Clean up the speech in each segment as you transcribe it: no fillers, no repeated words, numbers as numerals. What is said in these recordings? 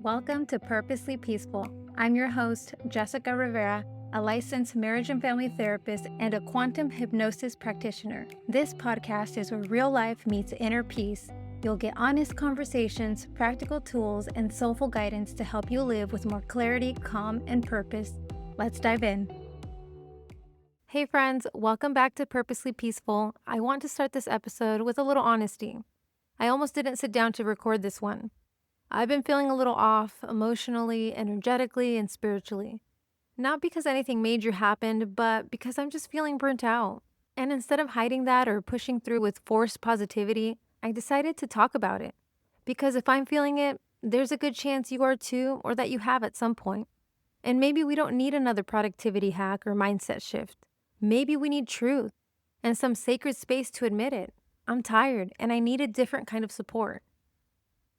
Welcome to Purposely Peaceful. I'm your host, Jessica Rivera, a licensed marriage and family therapist and a quantum hypnosis practitioner. This podcast is where real life meets inner peace. You'll get honest conversations, practical tools, and soulful guidance to help you live with more clarity, calm, and purpose. Let's dive in. Hey friends, welcome back to Purposely Peaceful. I want to start this episode with a little honesty. I almost didn't sit down to record this one. I've been feeling a little off emotionally, energetically, and spiritually. Not because anything major happened, but because I'm just feeling burnt out. And instead of hiding that or pushing through with forced positivity, I decided to talk about it. Because if I'm feeling it, there's a good chance you are too, or that you have at some point. And maybe we don't need another productivity hack or mindset shift. Maybe we need truth and some sacred space to admit it. I'm tired and I need a different kind of support.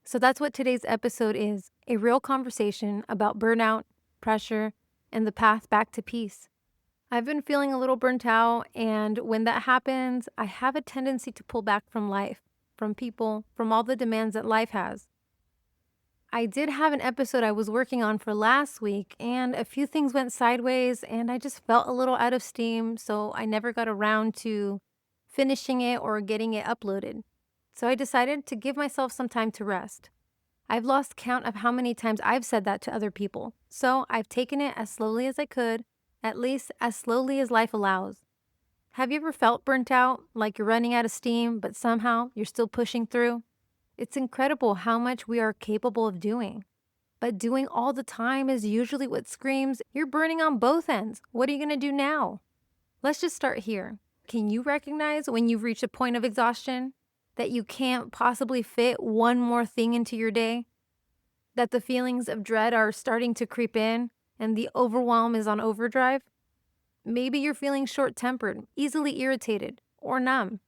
So that's what today's episode is, a real conversation about burnout, pressure, and the path back to peace. I've been feeling a little burnt out, and when that happens, I have a tendency to pull back from life, from people, from all the demands that life has. I did have an episode I was working on for last week, and a few things went sideways, and I just felt a little out of steam, so I never got around to finishing it or getting it uploaded. So I decided to give myself some time to rest. I've lost count of how many times I've said that to other people, so I've taken it as slowly as I could, at least as slowly as life allows. Have you ever felt burnt out, like you're running out of steam, but somehow you're still pushing through? It's incredible how much we are capable of doing. But doing all the time is usually what screams, you're burning on both ends. What are you going to do now? Let's just start here. Can you recognize when you've reached a point of exhaustion? That you can't possibly fit one more thing into your day? That the feelings of dread are starting to creep in and the overwhelm is on overdrive? Maybe you're feeling short-tempered, easily irritated, or numb.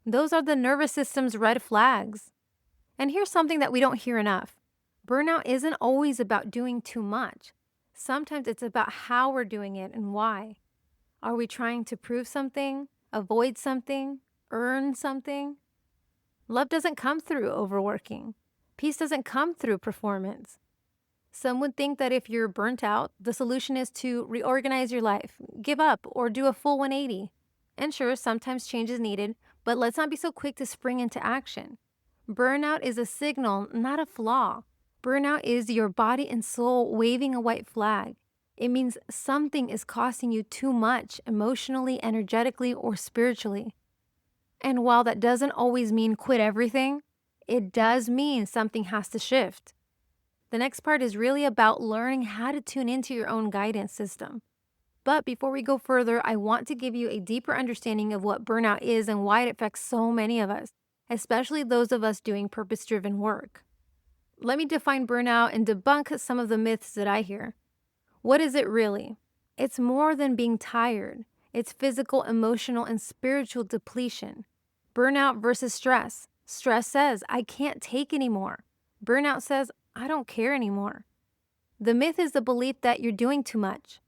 Those are the nervous system's red flags. And here's something that we don't hear enough. Burnout isn't always about doing too much. Sometimes it's about how we're doing it and why. Are we trying to prove something, avoid something, earn something? Love doesn't come through overworking. Peace doesn't come through performance. Some would think that if you're burnt out, the solution is to reorganize your life, give up, or do a full 180. And sure, sometimes change is needed, but let's not be so quick to spring into action. Burnout is a signal, not a flaw. Burnout is your body and soul waving a white flag. It means something is costing you too much emotionally, energetically, or spiritually. And while that doesn't always mean quit everything, it does mean something has to shift. The next part is really about learning how to tune into your own guidance system. But before we go further, I want to give you a deeper understanding of what burnout is and why it affects so many of us, especially those of us doing purpose-driven work. Let me define burnout and debunk some of the myths that I hear. What is it really? It's more than being tired. It's physical, emotional, and spiritual depletion. Burnout versus stress. Stress says, I can't take anymore. Burnout says, I don't care anymore. The myth is the belief that you're doing too much.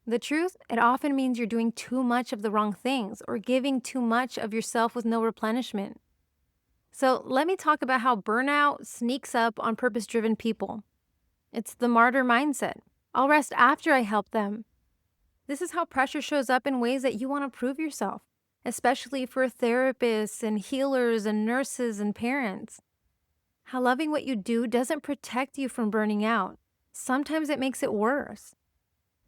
The truth, it often means you're doing too much of the wrong things or giving too much of yourself with no replenishment. So let me talk about how burnout sneaks up on purpose-driven people. It's the martyr mindset. I'll rest after I help them. This is how pressure shows up in ways that you want to prove yourself, especially for therapists and healers and nurses and parents. How loving what you do doesn't protect you from burning out. Sometimes it makes it worse.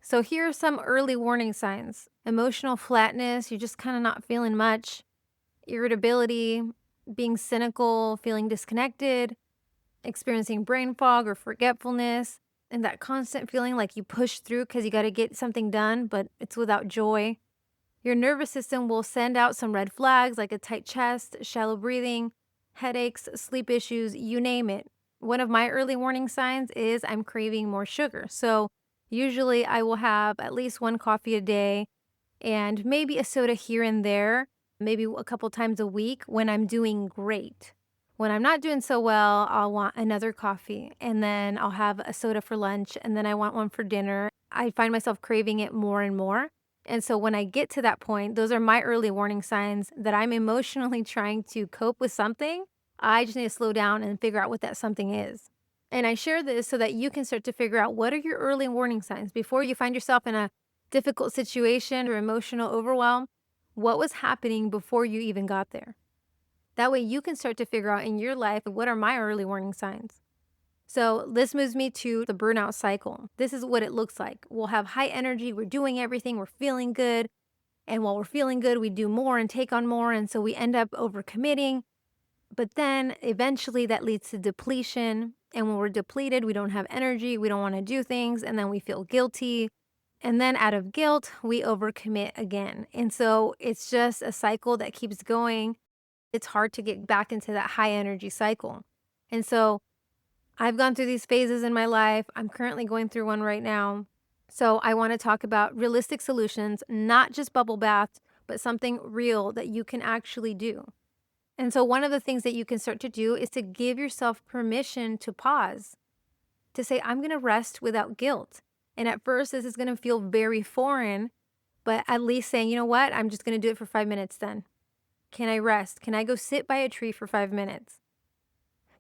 So here are some early warning signs. Emotional flatness, you're just kind of not feeling much. Irritability, being cynical, feeling disconnected, experiencing brain fog or forgetfulness, and that constant feeling like you push through because you got to get something done, but it's without joy. Your nervous system will send out some red flags like a tight chest, shallow breathing, headaches, sleep issues, you name it. One of my early warning signs is I'm craving more sugar. So usually I will have at least one coffee a day and maybe a soda here and there, maybe a couple times a week when I'm doing great. When I'm not doing so well, I'll want another coffee and then I'll have a soda for lunch and then I want one for dinner. I find myself craving it more and more. And so when I get to that point, those are my early warning signs that I'm emotionally trying to cope with something. I just need to slow down and figure out what that something is. And I share this so that you can start to figure out what are your early warning signs before you find yourself in a difficult situation or emotional overwhelm. What was happening before you even got there? That way you can start to figure out in your life, what are my early warning signs? So this moves me to the burnout cycle. This is what it looks like. We'll have high energy, we're doing everything, we're feeling good. And while we're feeling good, we do more and take on more. And so we end up overcommitting. But then eventually that leads to depletion. And when we're depleted, we don't have energy, we don't want to do things, and then we feel guilty. And then out of guilt, we overcommit again. And so it's just a cycle that keeps going. It's hard to get back into that high energy cycle. And so I've gone through these phases in my life. I'm currently going through one right now. So I want to talk about realistic solutions, not just bubble baths, but something real that you can actually do. And so one of the things that you can start to do is to give yourself permission to pause, to say, I'm going to rest without guilt. And at first, this is going to feel very foreign, but at least saying, you know what, I'm just going to do it for 5 minutes then. Can I rest? Can I go sit by a tree for 5 minutes?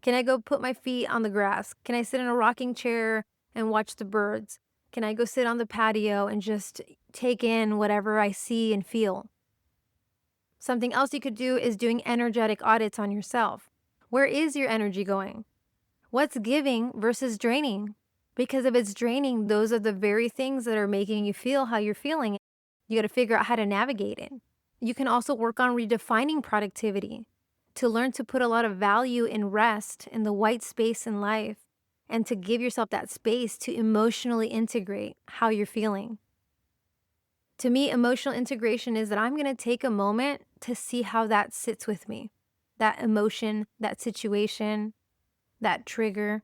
Can I go put my feet on the grass? Can I sit in a rocking chair and watch the birds? Can I go sit on the patio and just take in whatever I see and feel? Something else you could do is doing energetic audits on yourself. Where is your energy going? What's giving versus draining? Because if it's draining, those are the very things that are making you feel how you're feeling. You got to figure out how to navigate it. You can also work on redefining productivity, to learn to put a lot of value in rest, in the white space in life, and to give yourself that space to emotionally integrate how you're feeling. To me, emotional integration is that I'm going to take a moment to see how that sits with me, that emotion, that situation, that trigger.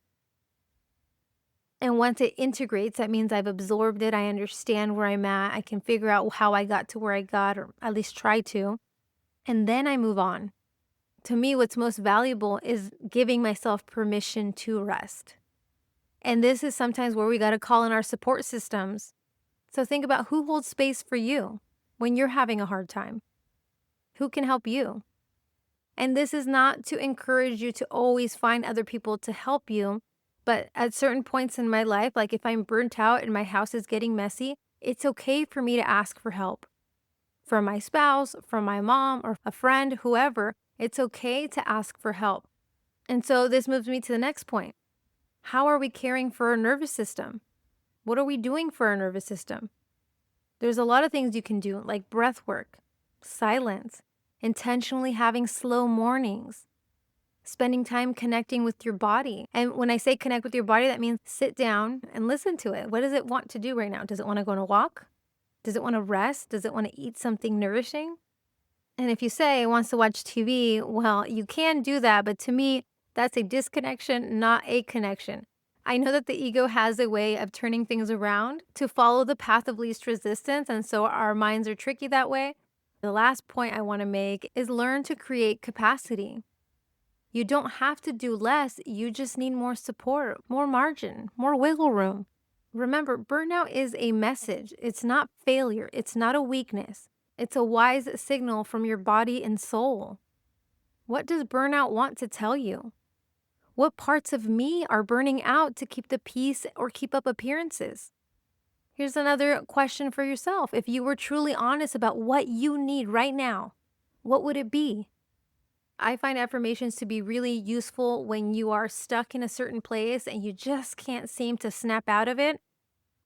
And once it integrates, that means I've absorbed it. I understand where I'm at. I can figure out how I got to where I got, or at least try to. And then I move on. To me, what's most valuable is giving myself permission to rest. And this is sometimes where we got to call in our support systems. So think about who holds space for you when you're having a hard time. Who can help you? And this is not to encourage you to always find other people to help you. But at certain points in my life, like if I'm burnt out and my house is getting messy, it's okay for me to ask for help. From my spouse, from my mom, or a friend, whoever, it's okay to ask for help. And so this moves me to the next point. How are we caring for our nervous system? What are we doing for our nervous system? There's a lot of things you can do, like breath work, silence, intentionally having slow mornings, spending time connecting with your body. And when I say connect with your body, that means sit down and listen to it. What does it want to do right now? Does it want to go on a walk? Does it want to rest? Does it want to eat something nourishing? And if you say it wants to watch TV, well, you can do that. But to me, that's a disconnection, not a connection. I know that the ego has a way of turning things around to follow the path of least resistance. And so our minds are tricky that way. The last point I want to make is learn to create capacity. You don't have to do less. You just need more support, more margin, more wiggle room. Remember, burnout is a message. It's not failure. It's not a weakness. It's a wise signal from your body and soul. What does burnout want to tell you? What parts of me are burning out to keep the peace or keep up appearances? Here's another question for yourself. If you were truly honest about what you need right now, what would it be? I find affirmations to be really useful when you are stuck in a certain place and you just can't seem to snap out of it.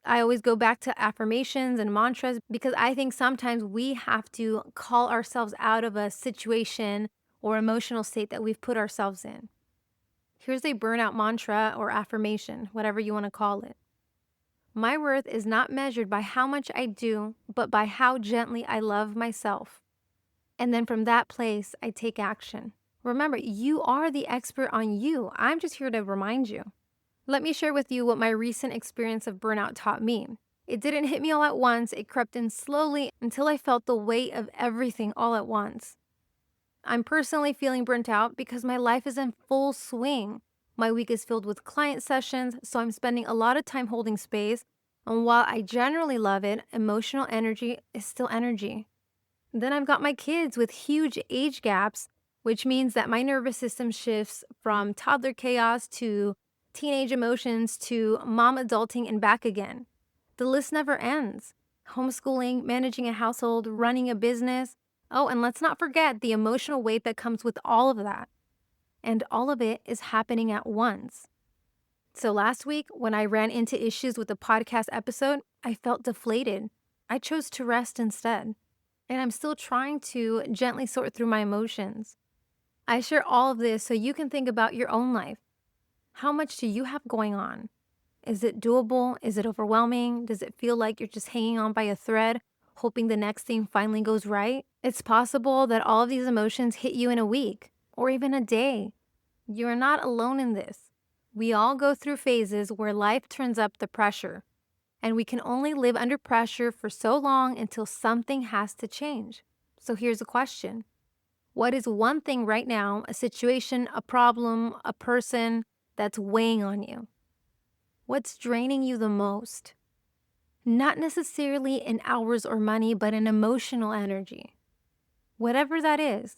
I always go back to affirmations and mantras because I think sometimes we have to call ourselves out of a situation or emotional state that we've put ourselves in. Here's a burnout mantra or affirmation, whatever you want to call it. My worth is not measured by how much I do, but by how gently I love myself. And then from that place, I take action. Remember, you are the expert on you. I'm just here to remind you. Let me share with you what my recent experience of burnout taught me. It didn't hit me all at once. It crept in slowly until I felt the weight of everything all at once. I'm personally feeling burnt out because my life is in full swing. My week is filled with client sessions, so I'm spending a lot of time holding space. And while I generally love it, emotional energy is still energy. Then I've got my kids with huge age gaps, which means that my nervous system shifts from toddler chaos to teenage emotions to mom adulting and back again. The list never ends. Homeschooling, managing a household, running a business. Oh, and let's not forget the emotional weight that comes with all of that. And all of it is happening at once. So last week, when I ran into issues with the podcast episode, I felt deflated. I chose to rest instead. And I'm still trying to gently sort through my emotions. I share all of this so you can think about your own life. How much do you have going on? Is it doable? Is it overwhelming? Does it feel like you're just hanging on by a thread, hoping the next thing finally goes right? It's possible that all of these emotions hit you in a week or even a day. You are not alone in this. We all go through phases where life turns up the pressure, and we can only live under pressure for so long until something has to change. So here's a question. What is one thing right now, a situation, a problem, a person that's weighing on you? What's draining you the most? Not necessarily in hours or money, but in emotional energy. Whatever that is,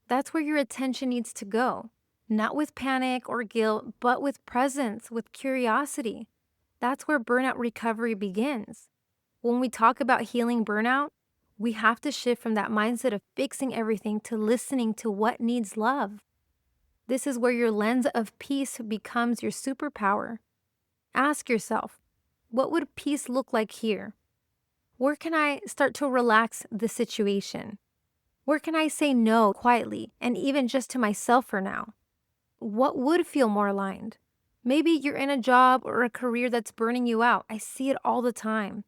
that's where your attention needs to go. Not with panic or guilt, but with presence, with curiosity. That's where burnout recovery begins. When we talk about healing burnout, we have to shift from that mindset of fixing everything to listening to what needs love. This is where your lens of peace becomes your superpower. Ask yourself, what would peace look like here? Where can I start to relax the situation? Where can I say no quietly and even just to myself for now? What would feel more aligned? Maybe you're in a job or a career that's burning you out. I see it all the time.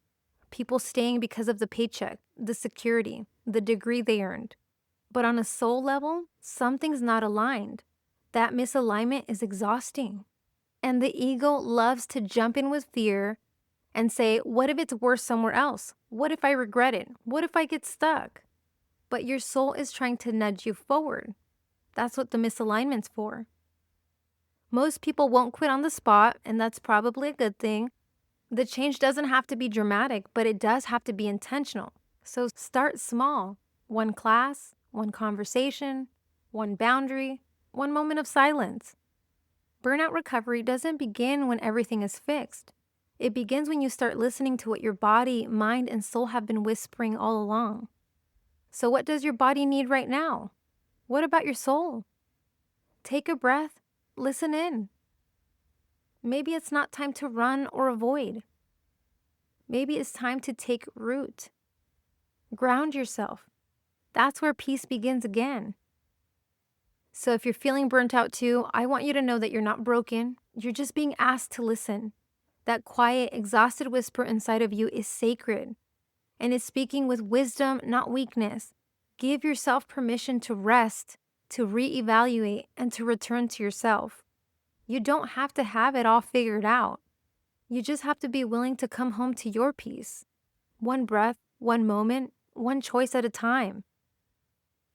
People staying because of the paycheck, the security, the degree they earned. But on a soul level, something's not aligned. That misalignment is exhausting. And the ego loves to jump in with fear and say, what if it's worse somewhere else? What if I regret it? What if I get stuck? But your soul is trying to nudge you forward. That's what the misalignment's for. Most people won't quit on the spot, and that's probably a good thing. The change doesn't have to be dramatic, but it does have to be intentional. So start small. One class, one conversation, one boundary, one moment of silence. Burnout recovery doesn't begin when everything is fixed. It begins when you start listening to what your body, mind, and soul have been whispering all along. So what does your body need right now? What about your soul? Take a breath. Listen in. Maybe it's not time to run or avoid. Maybe it's time to take root. Ground yourself. That's where peace begins again. So if you're feeling burnt out too, I want you to know that you're not broken. You're just being asked to listen. That quiet, exhausted whisper inside of you is sacred, and it's speaking with wisdom, not weakness. Give yourself permission to rest, to reevaluate, and to return to yourself. You don't have to have it all figured out. You just have to be willing to come home to your peace. One breath, one moment, one choice at a time.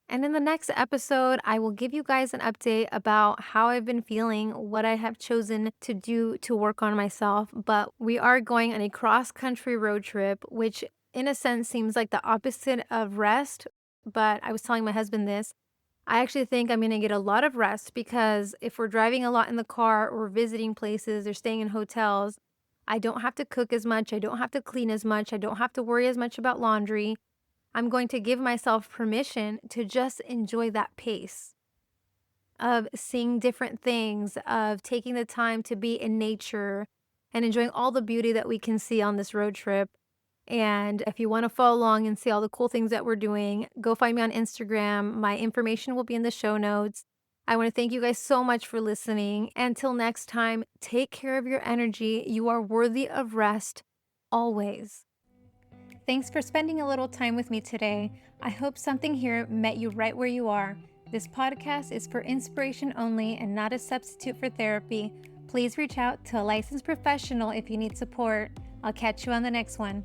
And in the next episode, I will give you guys an update about how I've been feeling, what I have chosen to do to work on myself. But we are going on a cross-country road trip, which in a sense seems like the opposite of rest. But I was telling my husband this. I actually think I'm going to get a lot of rest because if we're driving a lot in the car or visiting places or staying in hotels, I don't have to cook as much. I don't have to clean as much. I don't have to worry as much about laundry. I'm going to give myself permission to just enjoy that pace of seeing different things, of taking the time to be in nature and enjoying all the beauty that we can see on this road trip. And if you want to follow along and see all the cool things that we're doing, go find me on Instagram. My information will be in the show notes. I want to thank you guys so much for listening. Until next time, take care of your energy. You are worthy of rest always. Thanks for spending a little time with me today. I hope something here met you right where you are. This podcast is for inspiration only and not a substitute for therapy. Please reach out to a licensed professional if you need support. I'll catch you on the next one.